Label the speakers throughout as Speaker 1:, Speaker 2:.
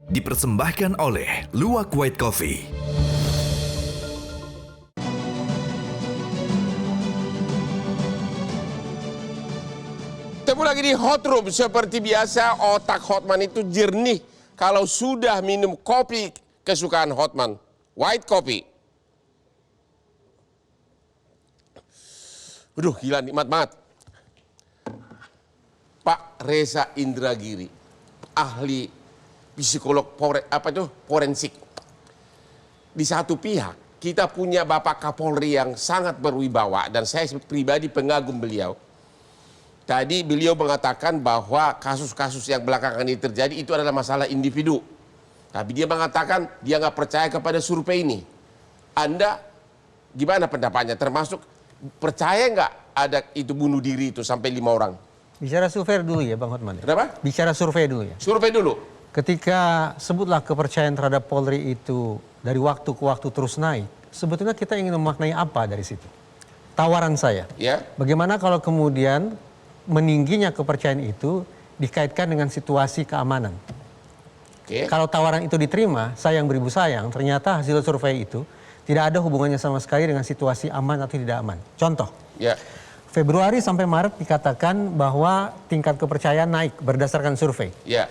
Speaker 1: Dipersembahkan oleh Luwak White Coffee.
Speaker 2: Ketemu lagi di Hot Room. Seperti biasa, otak Hotman itu jernih kalau sudah minum kopi kesukaan Hotman, White Coffee. Aduh, gila nikmat banget. Pak Reza Indragiri, ahli psikolog forensik. Di satu pihak, kita punya Bapak Kapolri yang sangat berwibawa dan saya pribadi pengagum beliau. Tadi beliau mengatakan bahwa kasus-kasus yang belakangan ini terjadi itu adalah masalah individu. Tapi dia mengatakan dia nggak percaya kepada survei ini. Anda gimana pendapatnya? Termasuk percaya nggak ada itu bunuh diri itu sampai 5 orang?
Speaker 3: Bicara survei dulu ya Bang Hotman.
Speaker 2: Kenapa?
Speaker 3: Bicara survei dulu ya.
Speaker 2: Survei dulu.
Speaker 3: Ketika sebutlah kepercayaan terhadap Polri itu dari waktu ke waktu terus naik, sebetulnya kita ingin memaknai apa dari situ? Tawaran saya,
Speaker 2: Ya.
Speaker 3: bagaimana kalau kemudian meningginya kepercayaan itu dikaitkan dengan situasi keamanan?
Speaker 2: Oke.
Speaker 3: Kalau tawaran itu diterima, sayang beribu sayang, ternyata hasil survei itu tidak ada hubungannya sama sekali dengan situasi aman atau tidak aman. Contoh,
Speaker 2: Ya.
Speaker 3: Februari sampai Maret dikatakan bahwa tingkat kepercayaan naik berdasarkan survei.
Speaker 2: Ya.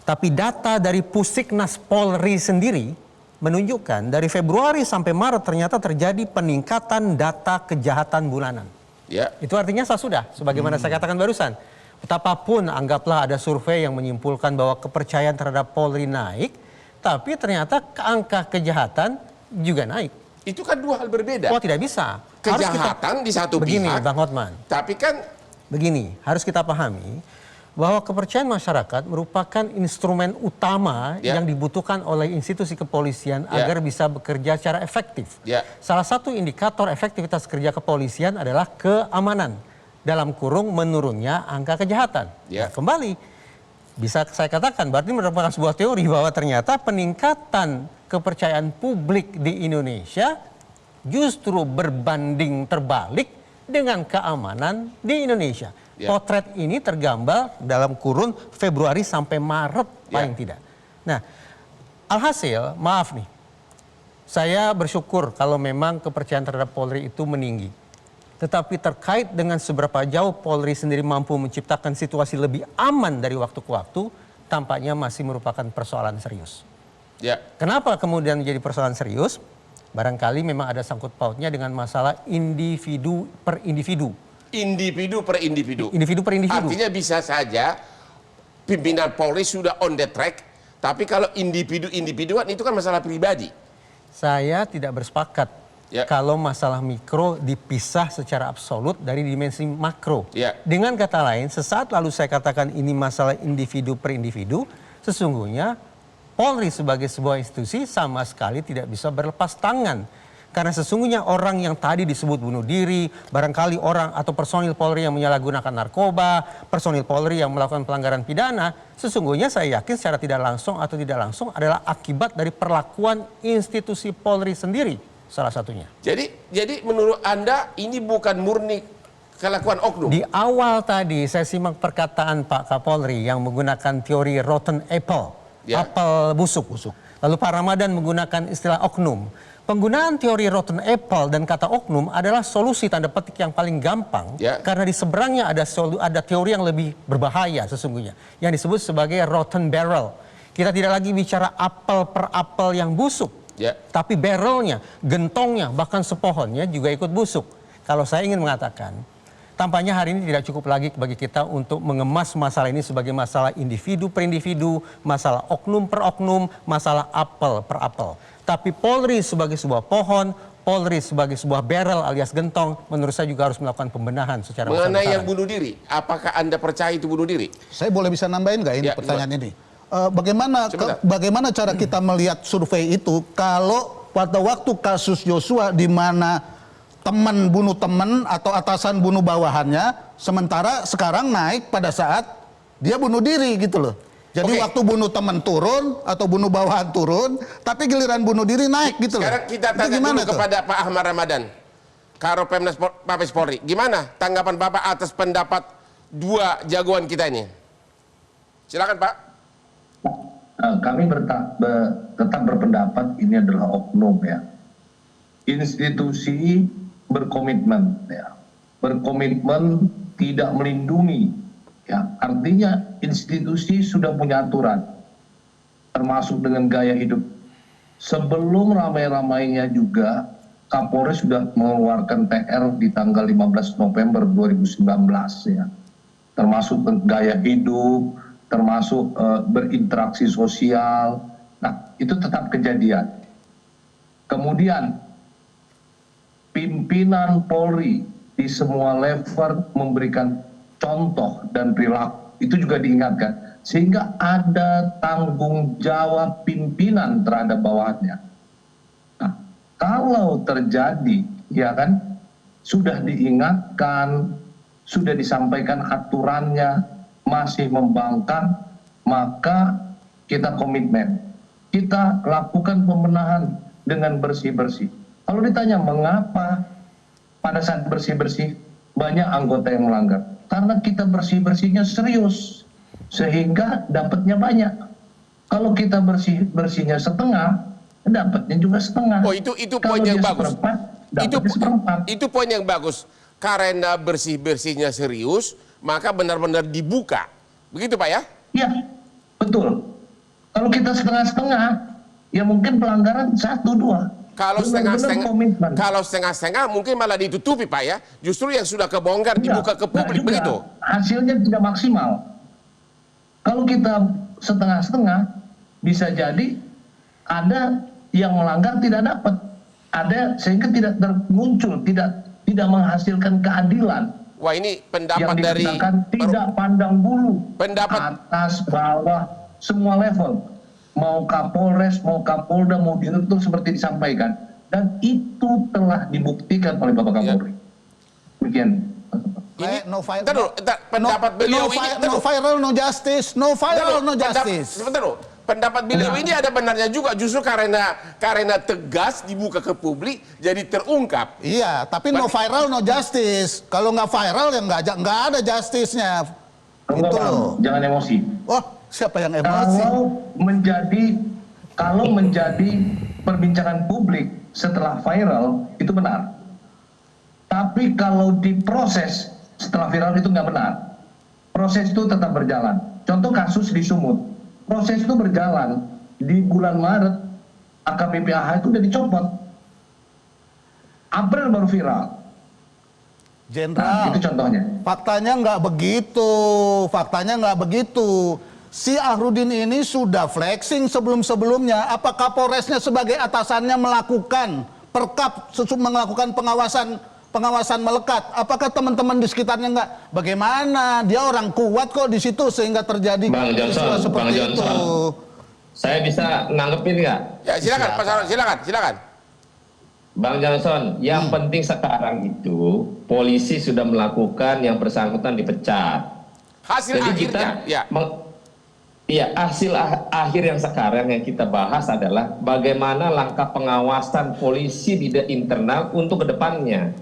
Speaker 3: Tapi data dari Pusiknas Polri sendiri menunjukkan dari Februari sampai Maret ternyata terjadi peningkatan data kejahatan bulanan.
Speaker 2: Ya.
Speaker 3: Itu artinya sudah, sebagaimana saya katakan barusan. Betapapun anggaplah ada survei yang menyimpulkan bahwa kepercayaan terhadap Polri naik, tapi ternyata angka kejahatan juga naik.
Speaker 2: Itu kan dua hal berbeda.
Speaker 3: Oh tidak bisa.
Speaker 2: Kejahatan di satu
Speaker 3: begini,
Speaker 2: pihak.
Speaker 3: Bang Hotman.
Speaker 2: Tapi kan
Speaker 3: Begini, harus kita pahami bahwa kepercayaan masyarakat merupakan instrumen utama
Speaker 2: Ya.
Speaker 3: yang dibutuhkan oleh institusi kepolisian
Speaker 2: Ya.
Speaker 3: agar bisa bekerja secara efektif.
Speaker 2: Ya.
Speaker 3: Salah satu indikator efektivitas kerja kepolisian adalah keamanan, dalam kurung menurunnya angka kejahatan.
Speaker 2: Ya.
Speaker 3: Nah, kembali, bisa saya katakan berarti merupakan sebuah teori bahwa ternyata peningkatan kepercayaan publik di Indonesia justru berbanding terbalik dengan keamanan di Indonesia.
Speaker 2: Ya.
Speaker 3: Potret ini tergambar dalam kurun Februari sampai Maret paling
Speaker 2: Ya.
Speaker 3: tidak. Nah, alhasil, maaf nih, saya bersyukur kalau memang kepercayaan terhadap Polri itu meninggi. Tetapi terkait dengan seberapa jauh Polri sendiri mampu menciptakan situasi lebih aman dari waktu ke waktu, tampaknya masih merupakan persoalan serius.
Speaker 2: ya.
Speaker 3: Kenapa kemudian menjadi persoalan serius? Barangkali memang ada sangkut pautnya dengan masalah individu per individu.
Speaker 2: Individu per individu.
Speaker 3: Individu per individu.
Speaker 2: Artinya bisa saja pimpinan Polri sudah on the track, tapi kalau individu-individuan itu kan masalah pribadi.
Speaker 3: Saya tidak bersepakat
Speaker 2: Ya.
Speaker 3: kalau masalah mikro dipisah secara absolut dari dimensi makro.
Speaker 2: Ya.
Speaker 3: Dengan kata lain, sesaat lalu saya katakan ini masalah individu per individu, sesungguhnya Polri sebagai sebuah institusi sama sekali tidak bisa berlepas tangan. Karena sesungguhnya orang yang tadi disebut bunuh diri, barangkali orang atau personil Polri yang menyalahgunakan narkoba, personil Polri yang melakukan pelanggaran pidana, sesungguhnya saya yakin secara tidak langsung atau tidak langsung adalah akibat dari perlakuan institusi Polri sendiri, salah satunya.
Speaker 2: Jadi menurut Anda ini bukan murni kelakuan oknum?
Speaker 3: Di awal tadi saya simak perkataan Pak Kapolri yang menggunakan teori rotten apple,
Speaker 2: Ya.
Speaker 3: apel busuk. Lalu Pak Ramadan menggunakan istilah oknum. Penggunaan teori rotten apple dan kata oknum adalah solusi tanda petik yang paling gampang,
Speaker 2: Ya.
Speaker 3: karena di seberangnya ada teori yang lebih berbahaya sesungguhnya, yang disebut sebagai rotten barrel. Kita tidak lagi bicara apel per apel yang busuk,
Speaker 2: Ya.
Speaker 3: tapi barrelnya, gentongnya, bahkan sepohonnya juga ikut busuk. Kalau saya ingin mengatakan, tampaknya hari ini tidak cukup lagi bagi kita untuk mengemas masalah ini sebagai masalah individu per individu, masalah oknum per oknum, masalah apel per apel. Tapi Polri sebagai sebuah pohon, Polri sebagai sebuah barrel alias gentong, menurut saya juga harus melakukan pembenahan secara
Speaker 2: Mengenai
Speaker 3: besar-besaran.
Speaker 2: yang bunuh diri, apakah Anda percaya itu bunuh diri?
Speaker 4: Saya boleh bisa nambahin nggak ini
Speaker 2: Ya,
Speaker 4: pertanyaan
Speaker 2: boleh.
Speaker 4: ini? Bagaimana cara kita melihat survei itu kalau pada waktu kasus Joshua di mana teman bunuh teman atau atasan bunuh bawahannya, sementara sekarang naik pada saat dia bunuh diri gitu loh. Jadi
Speaker 2: Oke.
Speaker 4: waktu bunuh teman turun atau bunuh bawahan turun, tapi giliran bunuh diri naik gitu loh.
Speaker 2: Sekarang kita
Speaker 4: Itu
Speaker 2: tanya
Speaker 4: gimana
Speaker 2: dulu
Speaker 4: tuh?
Speaker 2: kepada Pak Ahmad Ramadan, Karopemnas Mabes Polri. Gimana tanggapan Bapak atas pendapat dua jagoan kita ini? Silakan Pak.
Speaker 5: kami tetap berpendapat ini adalah oknum ya. Institusi berkomitmen ya, berkomitmen tidak melindungi ya. Artinya institusi sudah punya aturan, termasuk dengan gaya hidup. Sebelum ramai-ramainya juga Kapolres sudah mengeluarkan PR di tanggal 15 November 2019 ya, termasuk gaya hidup, termasuk berinteraksi sosial. Nah, itu tetap kejadian. Kemudian pimpinan Polri di semua level memberikan contoh dan perilaku, itu juga diingatkan, sehingga ada tanggung jawab pimpinan terhadap bawahannya. Nah, kalau terjadi, ya kan, sudah diingatkan, sudah disampaikan aturannya, masih membangkang, maka kita komitmen. Kita lakukan pembenahan dengan bersih-bersih. Kalau ditanya mengapa pada saat bersih-bersih banyak anggota yang melanggar, karena kita bersih-bersihnya serius sehingga dapatnya banyak. Kalau kita bersihnya setengah, dapatnya juga setengah.
Speaker 2: Oh, itu poin yang bagus. Itu poin yang bagus. Karena bersih-bersihnya serius, maka benar-benar dibuka. Begitu Pak ya?
Speaker 5: Iya, betul. Kalau kita setengah-setengah, ya mungkin pelanggaran 1-2.
Speaker 2: Kalau setengah-setengah mungkin malah ditutupi Pak ya. Justru yang sudah kebongkar dibuka ke publik begitu.
Speaker 5: Hasilnya tidak maksimal. Kalau kita setengah-setengah, bisa jadi ada yang melanggar tidak dapat. Ada sehingga tidak muncul, tidak menghasilkan keadilan.
Speaker 2: Wah, ini pendapat
Speaker 5: yang
Speaker 2: dari
Speaker 5: tidak pandang bulu.
Speaker 2: Pendapat
Speaker 5: atas, bawah, semua level. Mau Kapolres, mau Kapolda, mau Direktur seperti disampaikan. Dan itu telah dibuktikan oleh Bapak Kapolri. Demikian.
Speaker 2: Ini
Speaker 4: pendapat beliau ini no viral no justice, no viral no justice.
Speaker 2: Sebentar loh. Pendapat beliau ini ada benarnya juga, justru karena tegas dibuka ke publik jadi terungkap.
Speaker 4: Iya, tapi no viral no justice. Kalau nggak viral ya nggak ada justice-nya. Itu loh.
Speaker 5: Jangan emosi.
Speaker 4: Oh, siapa yang emosi?
Speaker 5: Kalau menjadi perbincangan publik setelah viral itu benar. Tapi kalau diproses setelah viral itu nggak benar. Proses itu tetap berjalan. Contoh kasus di Sumut. Proses itu berjalan. Di bulan Maret AKBP AH itu udah dicopot. April baru viral.
Speaker 4: Jenderal,
Speaker 5: itu contohnya.
Speaker 4: Faktanya nggak begitu. Si Ahrudin ini sudah flexing sebelum-sebelumnya. Apa Kapolresnya sebagai atasannya melakukan melakukan pengawasan melekat? Apakah teman-teman di sekitarnya nggak? Bagaimana? Dia orang kuat kok di situ sehingga terjadi peristiwa seperti itu.
Speaker 6: Saya bisa nanggepin nggak?
Speaker 2: Ya silakan, Pak Saron, silakan.
Speaker 6: Bang Johnson, yang penting sekarang itu polisi sudah melakukan, yang bersangkutan dipecat.
Speaker 2: Hasil akhirnya,
Speaker 6: hasil akhir yang sekarang yang kita bahas adalah bagaimana langkah pengawasan polisi di internal untuk kedepannya.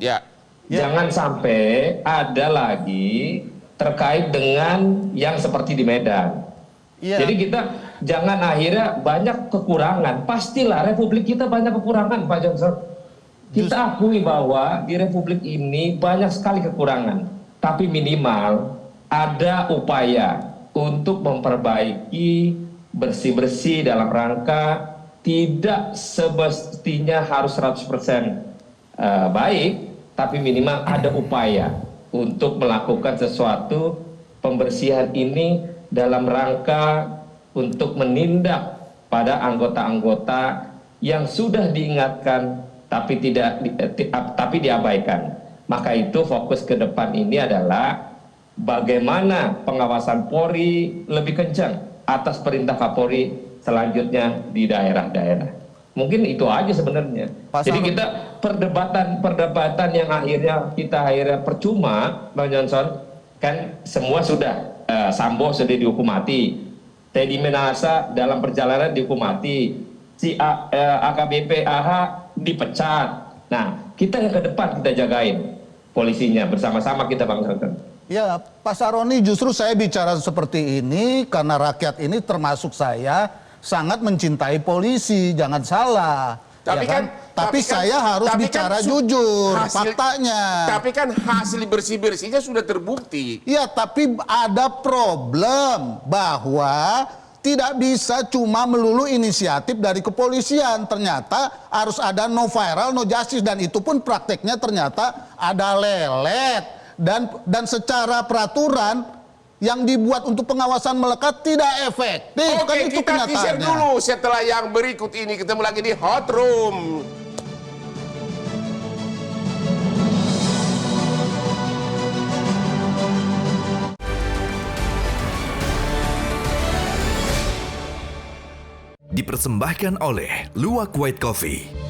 Speaker 6: Jangan sampai ada lagi terkait dengan yang seperti di Medan. Jadi kita jangan akhirnya banyak kekurangan. Pastilah Republik kita banyak kekurangan, Pak Johnson. Kita akui bahwa di Republik ini banyak sekali kekurangan, tapi minimal ada upaya untuk memperbaiki, bersih-bersih dalam rangka tidak semestinya harus 100% baik, tapi minimal ada upaya untuk melakukan sesuatu pembersihan ini dalam rangka untuk menindak pada anggota-anggota yang sudah diingatkan tapi diabaikan. Maka itu fokus ke depan ini adalah bagaimana pengawasan Polri lebih kencang atas perintah Kapolri selanjutnya di daerah-daerah. Mungkin itu aja sebenarnya. Jadi kita perdebatan yang akhirnya percuma, Bang Johnson, kan semua sudah Sambo sudah dihukum mati, Teddy Minahasa dalam perjalanan dihukum mati, si AKBP AH dipecat. Nah, kita yang ke depan kita jagain polisinya bersama-sama kita banggakan.
Speaker 4: Ya, Pak Saroni, justru saya bicara seperti ini karena rakyat ini termasuk saya sangat mencintai polisi, jangan salah.
Speaker 2: Tapi
Speaker 4: ya kan? Tapi saya harus bicara jujur, faktanya.
Speaker 2: Tapi kan hasil bersih-bersihnya sudah terbukti.
Speaker 4: Ya, tapi ada problem bahwa tidak bisa cuma melulu inisiatif dari kepolisian. Ternyata harus ada no viral, no justice, dan itu pun prakteknya ternyata ada lelet. Dan secara peraturan yang dibuat untuk pengawasan melekat tidak efektif.
Speaker 2: Oke,
Speaker 4: kan itu
Speaker 2: kita teaser
Speaker 4: kenyataannya.
Speaker 2: dulu. Setelah yang berikut ini ketemu lagi di Hot Room.
Speaker 1: Dipersembahkan oleh Luwak White Coffee.